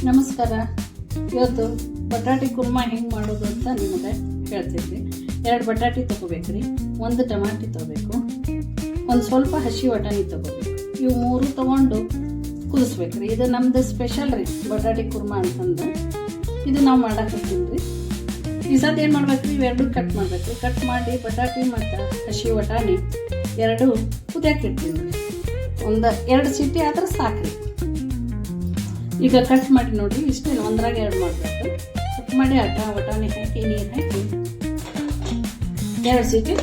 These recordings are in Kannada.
ನಮಸ್ಕಾರ. ಇವತ್ತು ಬಟಾಟಿ ಕುರ್ಮಾ ಹೆಂಗೆ ಮಾಡೋದು ಅಂತ ನಿಮಗೆ ಹೇಳ್ತಿದ್ವಿ. 2 ಬಟಾಟಿ ತೊಗೋಬೇಕ್ರಿ, 1 ಟಮಾಟಿ ತೊಗೋಬೇಕು, ಒಂದು ಸ್ವಲ್ಪ ಹಸಿ ಬಟಾಣಿ ತೊಗೋಬೇಕು. ಇವು 3 ತೊಗೊಂಡು ಕುದಿಸ್ಬೇಕ್ರಿ. ಇದು ನಮ್ದು ಸ್ಪೆಷಲ್ ರೀ ಬಟಾಟಿ ಕುರ್ಮಾ ಅಂತಂದು. ಇದು ನಾವು ಮಾಡಾಕತ್ತೀವಿ ರೀ. ಈ ಸತಿ ಏನು ಮಾಡ್ಬೇಕ್ರಿ, ಇವೆರಡು ಕಟ್ ಮಾಡಬೇಕು. ಕಟ್ ಮಾಡಿ ಬಟಾಟಿ ಮತ್ತು ಹಸಿ ಬಟಾಣಿ 2 ಕುದಿಯಕ್ಕೆ ಇಡ್ತೀವಿ ರೀ. 2 ಸೀಟಿ ಆದ್ರೆ ಸಾಕ್ರಿ. ಈಗ ಕಟ್ ಮಾಡಿ ನೋಡಿ, ಇಷ್ಟೇ ಒಂದ್ರಾಗ 2 ಮಾಡಬೇಕು. ಕಟ್ ಮಾಡಿ ಬಟಾಣಿ ಹಾಕಿ ನೀರು ಹಾಕಿ 2 ಸೀಟಿ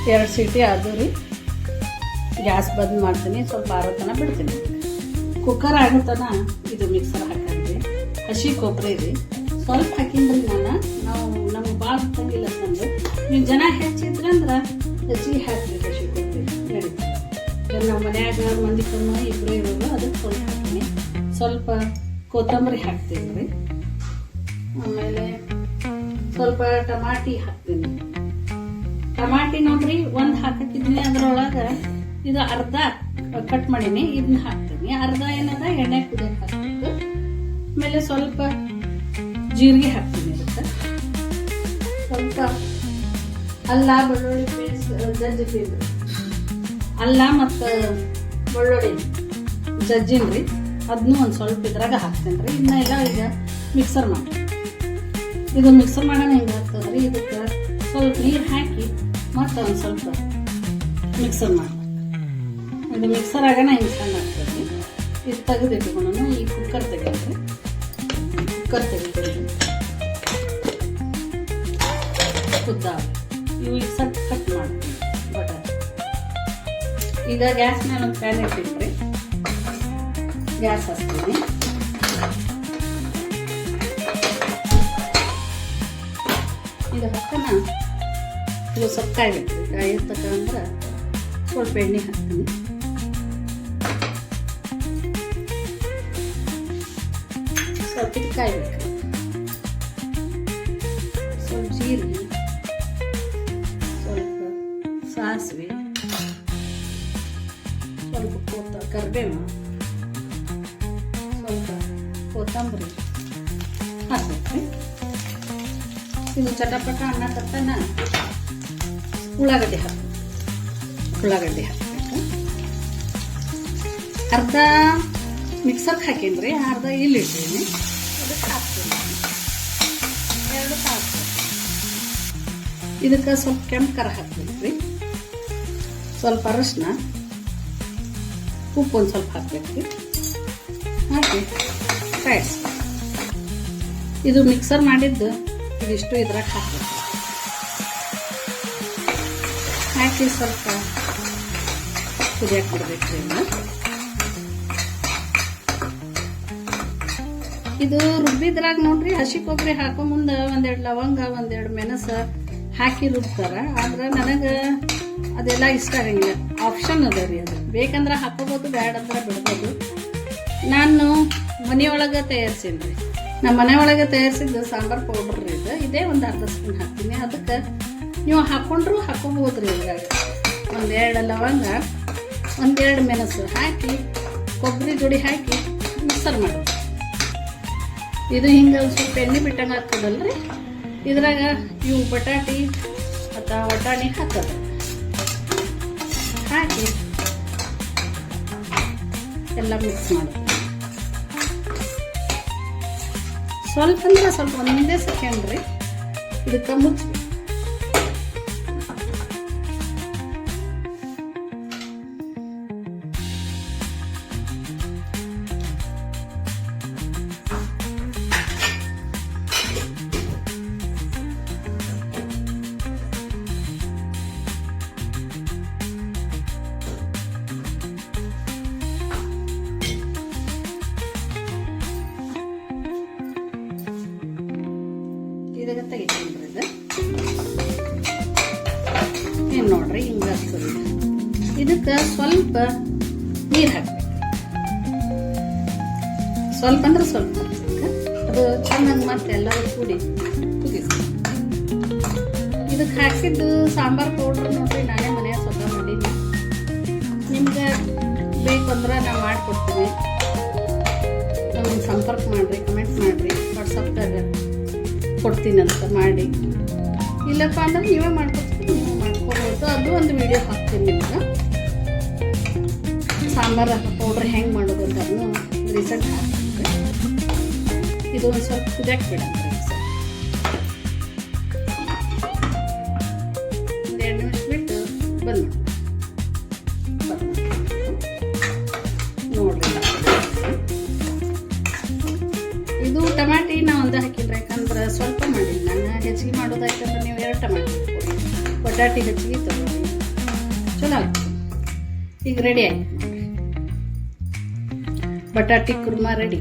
2 ಸೀಟಿ ಆದರೂ ರೀ ಗ್ಯಾಸ್ ಬಂದ್ ಮಾಡ್ತೀನಿ. ಸ್ವಲ್ಪ ಆರೋ ತನಕ ಬಿಡ್ತೀನಿ. ಕುಕ್ಕರ್ ಆಗತನ ಇದು ಮಿಕ್ಸರ್ ಹಾಕಂದ್ರಿ. ಹಸಿ ಕೊಬ್ಬರಿ ರೀ ಸ್ವಲ್ಪ ಹಾಕಿನ್ರಿ. ನಾವು ನಮ್ಗೆ ಭಾಳ ಹತ್ತಂಗಿಲ್ಲ ತಂದು, ನೀವು ಜನ ಹೆಚ್ಚಿದ್ರಂದ್ರೆ ಹೆಚ್ಚಿಗೆ ಹಾಕ್ರಿ ಹಸಿ ಕೊಬ್ಬರಿ ನಡೀತದೆ. ನಾವು ಮನ್ಯಾಗ ಮಂದಿ ಕಮ್ಮಿ ಇಬ್ಬರು ಇರೋದು, ಅದಕ್ಕೆ ಸ್ವಲ್ಪ ಹಾಕ್ತೀನಿ. ಸ್ವಲ್ಪ ಕೊತ್ತಂಬರಿ ಹಾಕ್ತೀನಿ ರೀ. ಆಮೇಲೆ ಸ್ವಲ್ಪ ಟಮಾಟಿ ಹಾಕ್ತೀನಿ. ಟಮಾಟಿ ನೋಡ್ರಿ 1 ಹಾಕತ್ತಿದ್ದೀನಿ. ಅದ್ರೊಳಗೆ ಇದು ಅರ್ಧ ಕಟ್ ಮಾಡೀನಿ, ಇದನ್ನ ಹಾಕ್ತೀನಿ. ಅರ್ಧ ಏನದ ಎಣ್ಣೆ ಕುದಿಯಕ್ಕೆ ಹಾಕ್ಬೇಕು. ಆಮೇಲೆ ಸ್ವಲ್ಪ ಜೀರಿಗೆ ಹಾಕ್ತೀನಿ. ಇದಕ್ಕೆ ಸ್ವಲ್ಪ ಅಲ್ಲ ಬೆಳ್ಳುಳ್ಳಿ ಪೇಸ್ಟ್ ಜಜ್ಜಿದ್ದೀನಿ. ಅಲ್ಲ ಮತ್ತು ಬೆಳ್ಳುಳ್ಳಿ ಜಜ್ಜಿನ್ರಿ, ಅದನ್ನೂ ಒಂದು ಸ್ವಲ್ಪ ಇದ್ರಾಗ ಹಾಕ್ತೀನಿ ರೀ. ಇದನ್ನೆಲ್ಲ ಈಗ ಮಿಕ್ಸರ್ ಮಾಡಿ, ಇದು ಮಿಕ್ಸರ್ ಮಾಡೋಣ ಹೆಂಗೆ ಆಗ್ತದೆ ರೀ. ಇದಕ್ಕೆ ಸ್ವಲ್ಪ ನೀರು ಹಾಕಿ ಮತ್ತು ಒಂದು ಸ್ವಲ್ಪ ಮಿಕ್ಸರ್ ಮಾಡಿ, ಇದು ಮಿಕ್ಸರ್ ಆಗೋಣ ಹಿಂಗೆ ಸಣ್ಣ ಆಗ್ತದೆ. ಇದು ತೆಗೆದಿಟ್ಕೊಂಡು ಈ ಕುಕ್ಕರ್ ತೆಗೀರಿ. ಕುಕ್ಕರ್ ತೆಗಿತೀನಿ. ಉದ್ದ ಇವು ಈಗ ಸ್ವಲ್ಪ ಕಟ್ ಮಾಡ್ತೀನಿ ಬಟಾಟೆ. ಈಗ ಗ್ಯಾಸ್ ಮೇಲೆ ಒಂದು ಪ್ಯಾನ್ ಇಟ್ಟಿದ್ರಿ. ಗ್ಯಾಸ್ ಹಚ್ತೀನಿ. ಇದು ಹಾಕೋಣ. ಇದು ಸ್ವಲ್ಪ ಕಾಯ್ಬೇಕು. ಕಾಯಿ ತಗೊಂಡ್ರೆ ಸ್ವಲ್ಪ ಎಣ್ಣೆ ಹಾಕ್ತೀನಿ. ಸ್ವಲ್ಪ ಇದು ಕಾಯ್ಬೇಕು. ಸ್ವಲ್ಪ ಜೀರಿಗೆ, ಸ್ವಲ್ಪ ಸಾಸಿವೆ, ಸ್ವಲ್ಪ ಕರಿಬೇವು, ಸ್ವಲ್ಪ ಕೊತ್ತಂಬರಿ ಹಾಕ್ಬೇಕ್ರಿ. ಇದು ಚಟಪಟ ಅನ್ನಕತ್ತನ ಉಳ್ಳಾಗಡ್ಡಿ ಹಾಕ್ಬೇಕು. ಉಳ್ಳಾಗಡ್ಡಿ ಹಾಕ್ಬೇಕು. ಅರ್ಧ ಮಿಕ್ಸರ್ಗೆ ಹಾಕೀನ್ರಿ, ಅರ್ಧ ಇಲ್ಲಿಟ್ಟಿನಿ. ಅದಕ್ಕೆ ಹಾಕ್ತೀನಿ. 2 ಹಾಕ್ತೀನಿ. ಇದಕ್ಕೆ ಸ್ವಲ್ಪ ಕೆಂಪು ಖಾರ ಹಾಕ್ಬೇಕ್ರಿ. ಸ್ವಲ್ಪ ಅರಶಿನ, ಉಪ್ಪು ಒಂದು ಸ್ವಲ್ಪ ಹಾಕ್ಬೇಕ್ರಿ. ಹಾಕಿ ಕಾಯಿಸಿ. ಇದು ಮಿಕ್ಸರ್ ಮಾಡಿದ್ದು ಇದಿಷ್ಟು ಇದ್ರಾಗ ಹಾಕ್ಬೇಕು. ಹಾಕಿ ಸ್ವಲ್ಪ ಕುದಿಯಕ್ಕೆ ಬಿಡ್ಬೇಕ್ರಿ. ಇದು ರುಬ್ಬಿದ್ರಾಗ ನೋಡ್ರಿ, ಹಸಿ ಕೊಬ್ಬರಿ ಹಾಕೋ ಮುಂದೆ 1-2 ಲವಂಗ, 1-2 ಮೆಣಸು ಹಾಕಿ ರುಬ್ತಾರ. ಆದ್ರೆ ನನಗೆ ಅದೆಲ್ಲ ಇಷ್ಟ ಆಗಂಗಿಲ್ಲ. ಆಪ್ಷನ್ ಅದ ರೀ. ಅದು ಬೇಕಂದ್ರೆ ಹಾಕೋಬೋದು, ಬ್ಯಾಡ ಅಂದ್ರೆ ಬಿಡ್ಬೋದು. ನಾನು ಮನೆಯೊಳಗೆ ತಯಾರಿಸೀನಿ ರೀ. ನಮ್ಮ ಮನೆಯೊಳಗೆ ತಯಾರಿಸಿದ್ದು ಸಾಂಬಾರು ಪೌಡ್ರ್ ರೀ. ಇದೇ ಒಂದು ಅರ್ಧ ಸ್ಪೂನ್ ಹಾಕ್ತೀನಿ. ಅದಕ್ಕೆ ನೀವು ಹಾಕ್ಕೊಂಡ್ರು ಹಾಕೋಬೋದು ರೀ. ಇದ್ರಾಗ 1-2 ಲವಂಗ, 1-2 ಮೆಣಸು ಹಾಕಿ ಕೊಬ್ಬರಿ ಜೋಡಿ ಹಾಕಿ ಮಿಕ್ಸರ್ ಮಾಡೋದು. ಇದು ಹಿಂಗೆ ಸ್ವಲ್ಪ ಎಣ್ಣೆ ಬಿಟ್ಟಂಗೆ ಆಗ್ತದಲ್ರಿ. ಇದ್ರಾಗ ಇವು ಬಟಾಟಿ ಅಥವಾ ವಟಾಣಿ ಹಾಕೋದು. ಹಾಕಿ ಎಲ್ಲ ಮಿಕ್ಸ್ ಮಾಡೋದು. ಸ್ವಲ್ಪ ಅಂದ್ರೆ ಸ್ವಲ್ಪ 1 ಸೆಕೆಂಡ್ ರೀ. ಇದಕ್ಕೆ ಮುಚ್ಚಿ ಇದಕ್ಕೆ ತೆಗಿತೀನಿ ರೀ. ಇದು ಏನು ನೋಡ್ರಿ ಹಿಂಗೆ ಆಗ್ತದೆ. ಇದಕ್ಕೆ ಸ್ವಲ್ಪ ನೀರು ಹಾಕ್ಬೇಕು. ಸ್ವಲ್ಪ ಅಂದ್ರೆ ಸ್ವಲ್ಪ ಅದು ಚೆನ್ನಾಗಿ ಮತ್ತೆ ಎಲ್ಲರೂ ಕೂಡಿ ಕುದಿಸಿ. ಇದಕ್ಕೆ ಹಾಕಿದ್ದು ಸಾಂಬಾರು ಪೌಡ್ರ್ ನೋಡ್ರಿ, ನಾನೇ ಮನೆಯಾಗ ಸ್ವತಃ ಮಾಡೀನಿ. ನಿಮ್ಗೆ ಬಂದ್ರೆ ನಾನು ಮಾಡಿಕೊಡ್ತೀನಿ. ನಮಗೆ ಸಂಪರ್ಕ ಮಾಡಿರಿ, ಕಮೆಂಟ್ ಮಾಡಿರಿ, ವಾಟ್ಸಪ್ದಾಗ ಕೊಡ್ತೀನಿ ಅಂತ ಮಾಡಿ. ಇಲ್ಲಪ್ಪ ಅಂದ್ರೆ ನೀವೇ ಮಾಡ್ಕೊಡ್ತೀನಿ, ನೀವು ಮಾಡ್ಕೊಬೋದು. ಅದು ಒಂದು ವಿಡಿಯೋ ಹಾಕ್ತೀನಿ ನಿಮ್ಗೆ. ಸಾಂಬಾರು ಪೌಡ್ರ್ ಹೆಂಗೆ ಮಾಡೋದು ಅಂತನೂ ರೀಸೆಂಟ್ ಹಾಕ್ತೀನಿ. ಇದು ಒಂದು ಸ್ವಲ್ಪ ಕುದಿಯಕ್ಕೆ ಬಿಡಂದ್ರೆ ಒಂದು 2 ನಿಮಿಷ ಬಿಟ್ಟು ಬಂದು ನೋಡ್ರಿ. ಇದು ಟಮಾಟಿ ನಾ ಒಂದು ಹಾಕಿಲ್ಲ, ಯಾಕಂದ್ರೆ ಸ್ವಲ್ಪ ಮಾಡಿಲ್ಲ ನಾನು. ಹೆಚ್ಚಿಗೆ ಮಾಡೋದಾಯ್ತಂದ್ರೆ ನೀವು 2 ಟಮಾಟಿ ಹಾಕ್ಕೊಡಿ, ಬಟಾಟಿ ಹೆಚ್ಚಿಗೆ ತಗೊಳ್ಳಿ, ಚಲೋ ಆಗ್ತದೆ. ಈಗ ರೆಡಿ ಆಯ್ತು ನೋಡ್ರಿ, ಬಟಾಟಿ ಕುರ್ಮಾ ರೆಡಿ.